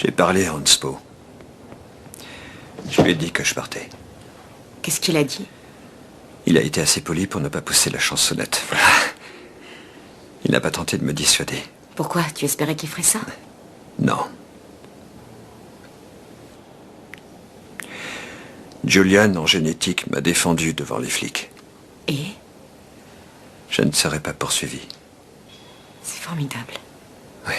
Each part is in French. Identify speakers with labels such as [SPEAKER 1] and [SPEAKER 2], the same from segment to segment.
[SPEAKER 1] J'ai parlé à Hanspo. Je lui ai dit que je partais.
[SPEAKER 2] Qu'est-ce qu'il a dit?
[SPEAKER 1] Il a été assez poli pour ne pas pousser la chansonnette. Voilà. Il n'a pas tenté de me dissuader.
[SPEAKER 2] Pourquoi? Tu espérais qu'il ferait ça?
[SPEAKER 1] Non. Julian, en génétique, m'a défendu devant les flics.
[SPEAKER 2] Et?
[SPEAKER 1] Je ne serai pas poursuivi.
[SPEAKER 2] C'est formidable.
[SPEAKER 1] Oui.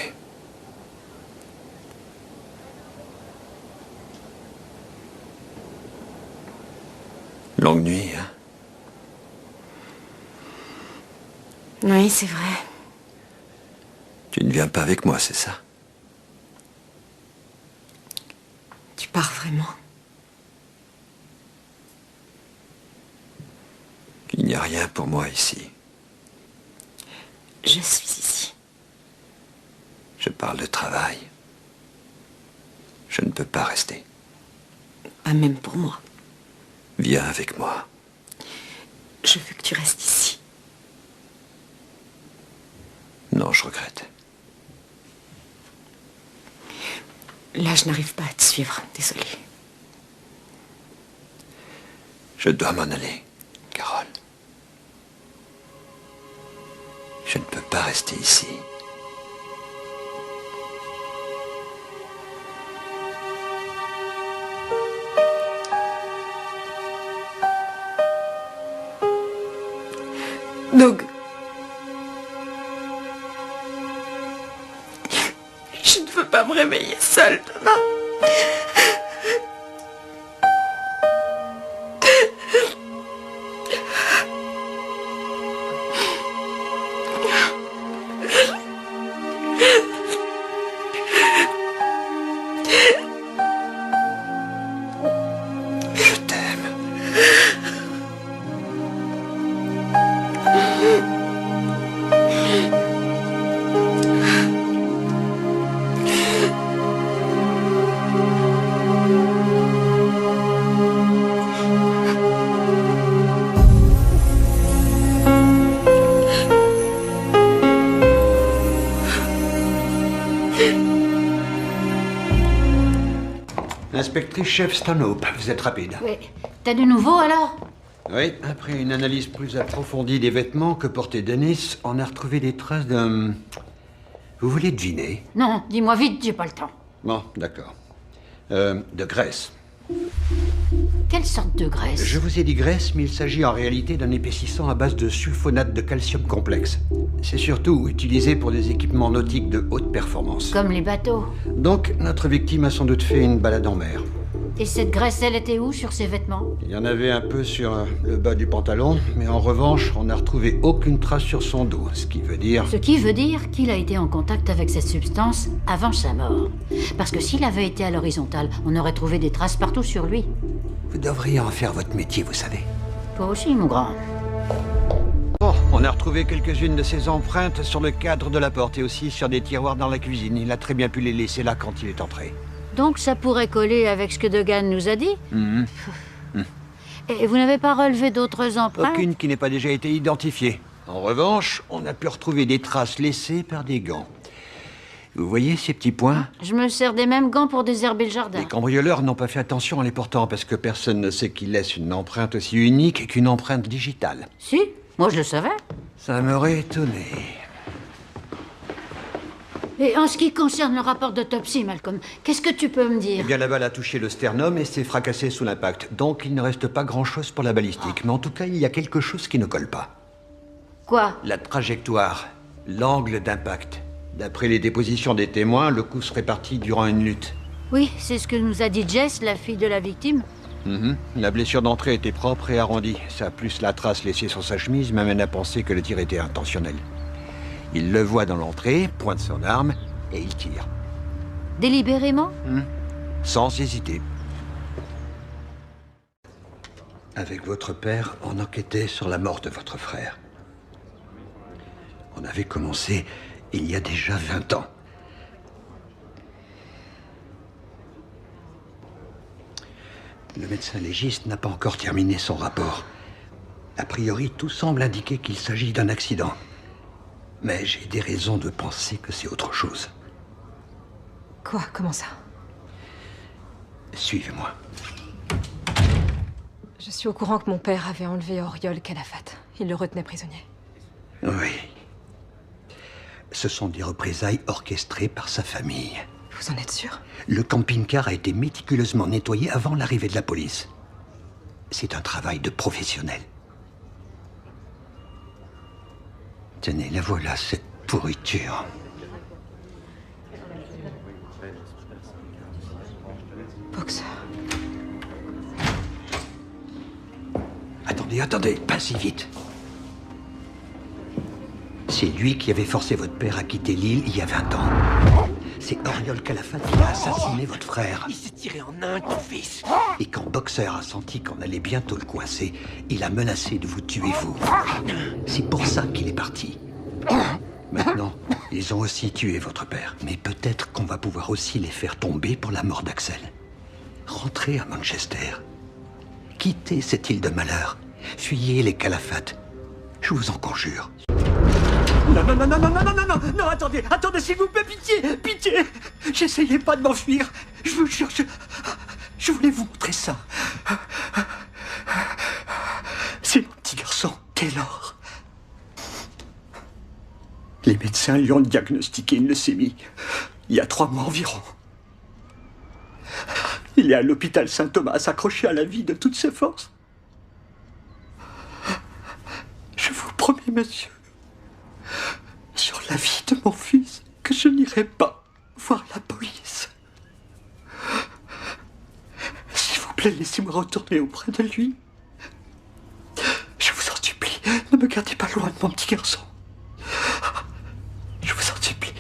[SPEAKER 1] Longue nuit, hein?
[SPEAKER 2] Oui, c'est vrai.
[SPEAKER 1] Tu ne viens pas avec moi, c'est ça?
[SPEAKER 2] Tu pars vraiment?
[SPEAKER 1] Il n'y a rien pour moi ici.
[SPEAKER 2] Je suis ici.
[SPEAKER 1] Je parle de travail. Je ne peux pas rester.
[SPEAKER 2] Pas même pour moi.
[SPEAKER 1] Viens avec moi.
[SPEAKER 2] Je veux que tu restes ici.
[SPEAKER 1] Non, je regrette.
[SPEAKER 2] Là, je n'arrive pas à te suivre. Désolée.
[SPEAKER 1] Je dois m'en aller, Carole. Je ne peux pas rester ici.
[SPEAKER 2] Doug. Je ne veux pas me réveiller seule demain.
[SPEAKER 1] Je t'aime.
[SPEAKER 3] Inspectrice-chef Stanhope, vous êtes rapide.
[SPEAKER 4] Oui. T'as du nouveau alors?
[SPEAKER 3] Oui, après une analyse plus approfondie des vêtements que portait Dennis, on a retrouvé des traces d'un... Vous voulez deviner?
[SPEAKER 4] Non, dis-moi vite, j'ai pas le temps.
[SPEAKER 3] Bon, d'accord. De graisse.
[SPEAKER 4] Quelle sorte de graisse?
[SPEAKER 3] Je vous ai dit graisse, mais il s'agit en réalité d'un épaississant à base de sulfonate de calcium complexe. C'est surtout utilisé pour des équipements nautiques de haute performance.
[SPEAKER 4] Comme les bateaux.
[SPEAKER 3] Donc, notre victime a sans doute fait une balade en mer.
[SPEAKER 4] Et cette graisse, elle était où sur ses vêtements?
[SPEAKER 3] Il y en avait un peu sur le bas du pantalon, mais en revanche, on n'a retrouvé aucune trace sur son dos, ce qui veut dire...
[SPEAKER 4] Ce qui veut dire qu'il a été en contact avec cette substance avant sa mort. Parce que s'il avait été à l'horizontale, on aurait trouvé des traces partout sur lui.
[SPEAKER 3] Vous devriez en faire votre métier, vous savez.
[SPEAKER 4] Toi aussi, mon grand.
[SPEAKER 3] Bon, on a retrouvé quelques-unes de ses empreintes sur le cadre de la porte et aussi sur des tiroirs dans la cuisine. Il a très bien pu les laisser là quand il est entré.
[SPEAKER 4] Donc ça pourrait coller avec ce que Degan nous a dit? Et vous n'avez pas relevé d'autres empreintes?
[SPEAKER 3] Aucune qui n'ait pas déjà été identifiée. En revanche, on a pu retrouver des traces laissées par des gants. Vous voyez ces petits points?
[SPEAKER 4] Je me sers des mêmes gants pour désherber le jardin.
[SPEAKER 3] Les cambrioleurs n'ont pas fait attention en les portant parce que personne ne sait qu'ils laissent une empreinte aussi unique qu'une empreinte digitale.
[SPEAKER 4] Si, moi je le savais.
[SPEAKER 3] Ça m'aurait étonné.
[SPEAKER 4] Et en ce qui concerne le rapport d'autopsie, Malcolm, qu'est-ce que tu peux me dire?
[SPEAKER 3] Eh bien, la balle a touché le sternum et s'est fracassée sous l'impact. Donc, il ne reste pas grand-chose pour la balistique. Mais en tout cas, il y a quelque chose qui ne colle pas.
[SPEAKER 4] Quoi?
[SPEAKER 3] La trajectoire, l'angle d'impact. D'après les dépositions des témoins, le coup serait parti durant une lutte.
[SPEAKER 4] Oui, c'est ce que nous a dit Jess, la fille de la victime.
[SPEAKER 3] La blessure d'entrée était propre et arrondie. Ça, plus la trace laissée sur sa chemise, m'amène à penser que le tir était intentionnel. Il le voit dans l'entrée, pointe son arme, et il tire.
[SPEAKER 4] Délibérément?
[SPEAKER 3] Sans hésiter. Avec votre père, on enquêtait sur la mort de votre frère. On avait commencé il y a déjà 20 ans. Le médecin légiste n'a pas encore terminé son rapport. A priori, tout semble indiquer qu'il s'agit d'un accident. Mais j'ai des raisons de penser que c'est autre chose.
[SPEAKER 2] Quoi? Comment ça?
[SPEAKER 3] Suivez-moi.
[SPEAKER 5] Je suis au courant que mon père avait enlevé Oriol Calafat. Il le retenait prisonnier.
[SPEAKER 3] Oui. Ce sont des représailles orchestrées par sa famille.
[SPEAKER 5] Vous en êtes sûr?
[SPEAKER 3] Le camping-car a été méticuleusement nettoyé avant l'arrivée de la police. C'est un travail de professionnel. Tenez, la voilà, cette pourriture.
[SPEAKER 5] Boxeur.
[SPEAKER 3] Attendez, pas si vite. C'est lui qui avait forcé votre père à quitter l'île il y a 20 ans. C'est Oriol Calafat qui a assassiné votre frère.
[SPEAKER 6] Il s'est tiré en un, ton fils.
[SPEAKER 3] Et quand Boxer a senti qu'on allait bientôt le coincer, il a menacé de vous tuer, vous. C'est pour ça qu'il est parti. Maintenant, ils ont aussi tué votre père. Mais peut-être qu'on va pouvoir aussi les faire tomber pour la mort d'Axel. Rentrez à Manchester. Quittez cette île de malheur. Fuyez les Calafat. Je vous en conjure.
[SPEAKER 6] Non, attendez, s'il vous plaît, pitié. J'essayais pas de m'enfuir. Je vous jure, je voulais vous montrer ça. C'est mon petit garçon, Taylor. Les médecins lui ont diagnostiqué une leucémie il y a 3 mois environ. Il est à l'hôpital Saint-Thomas, accroché à la vie de toutes ses forces. Je vous promets, monsieur, sur la vie de mon fils, que je n'irai pas voir la police. S'il vous plaît, laissez-moi retourner auprès de lui. Je vous en supplie, ne me gardez pas loin de mon petit garçon. Je vous en supplie.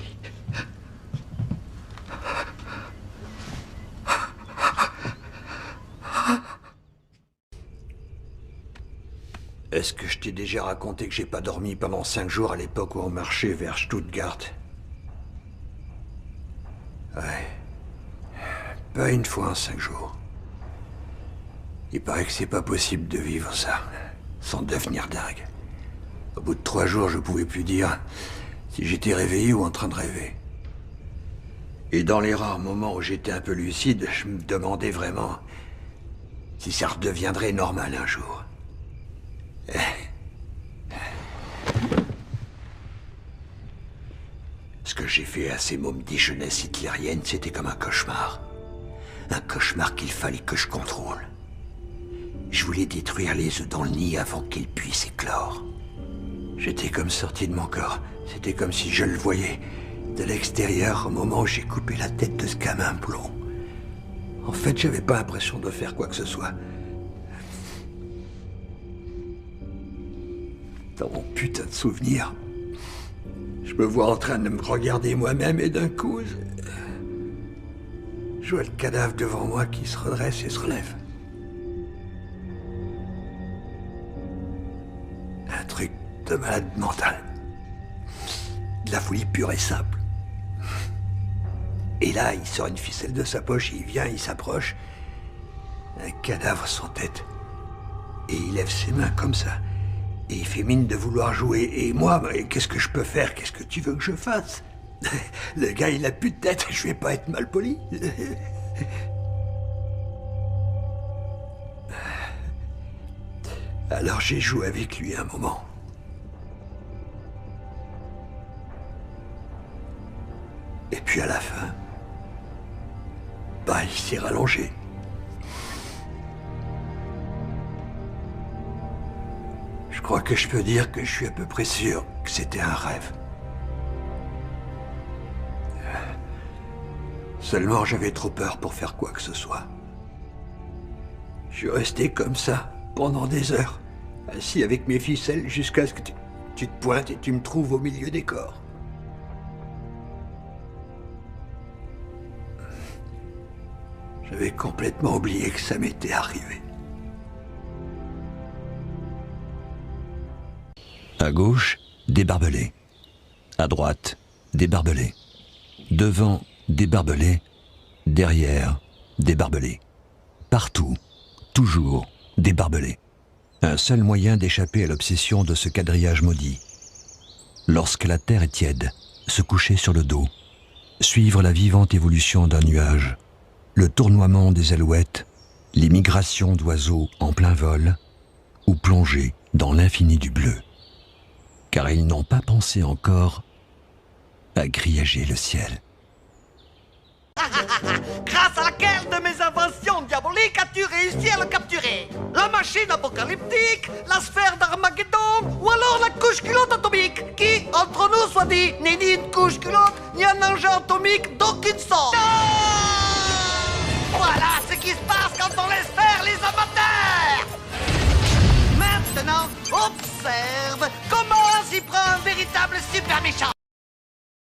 [SPEAKER 3] Est-ce que je t'ai déjà raconté que j'ai pas dormi pendant 5 jours à l'époque où on marchait vers Stuttgart? Ouais. Pas une fois en 5 jours. Il paraît que c'est pas possible de vivre ça, sans devenir dingue. Au bout de 3 jours, je pouvais plus dire si j'étais réveillé ou en train de rêver. Et dans les rares moments où j'étais un peu lucide, je me demandais vraiment si ça redeviendrait normal un jour. Ce que j'ai fait à ces mômes des jeunesses hitlériennes, c'était comme un cauchemar. Un cauchemar qu'il fallait que je contrôle. Je voulais détruire les œufs dans le nid avant qu'ils puissent éclore. J'étais comme sorti de mon corps. C'était comme si je le voyais de l'extérieur au moment où j'ai coupé la tête de ce gamin blond. En fait, j'avais pas l'impression de faire quoi que ce soit. Dans mon putain de souvenir, je me vois en train de me regarder moi-même et d'un coup, je vois le cadavre devant moi qui se redresse et se relève. Un truc de malade mental. De la folie pure et simple. Et là, il sort une ficelle de sa poche, il vient, il s'approche. Un cadavre sans tête. Et il lève ses mains comme ça. Et il fait mine de vouloir jouer. Et moi, qu'est-ce que je peux faire? Qu'est-ce que tu veux que je fasse? Le gars, il a plus de tête, je vais pas être mal poli. Alors j'ai joué avec lui un moment. Et puis à la fin, il s'est rallongé. Je crois que je peux dire que je suis à peu près sûr que c'était un rêve. Seulement, j'avais trop peur pour faire quoi que ce soit. Je suis resté comme ça, pendant des heures, assis avec mes ficelles jusqu'à ce que tu te pointes et tu me trouves au milieu des corps. J'avais complètement oublié que ça m'était arrivé.
[SPEAKER 7] À gauche, des barbelés. À droite, des barbelés. Devant, des barbelés. Derrière, des barbelés. Partout, toujours, des barbelés. Un seul moyen d'échapper à l'obsession de ce quadrillage maudit. Lorsque la terre est tiède, se coucher sur le dos, suivre la vivante évolution d'un nuage, le tournoiement des alouettes, les migrations d'oiseaux en plein vol, ou plonger dans l'infini du bleu. Car ils n'ont pas pensé encore à grillager le ciel.
[SPEAKER 8] Grâce à laquelle de mes inventions diaboliques as-tu réussi à le capturer? La machine apocalyptique, la sphère d'Armageddon, ou alors la couche culotte atomique, qui, entre nous soit dit, n'est ni une couche culotte, ni un engin atomique d'aucune sorte. Voilà ce qui se passe quand on laisse faire les amateurs. Maintenant, observe comment s'y prend un véritable super méchant.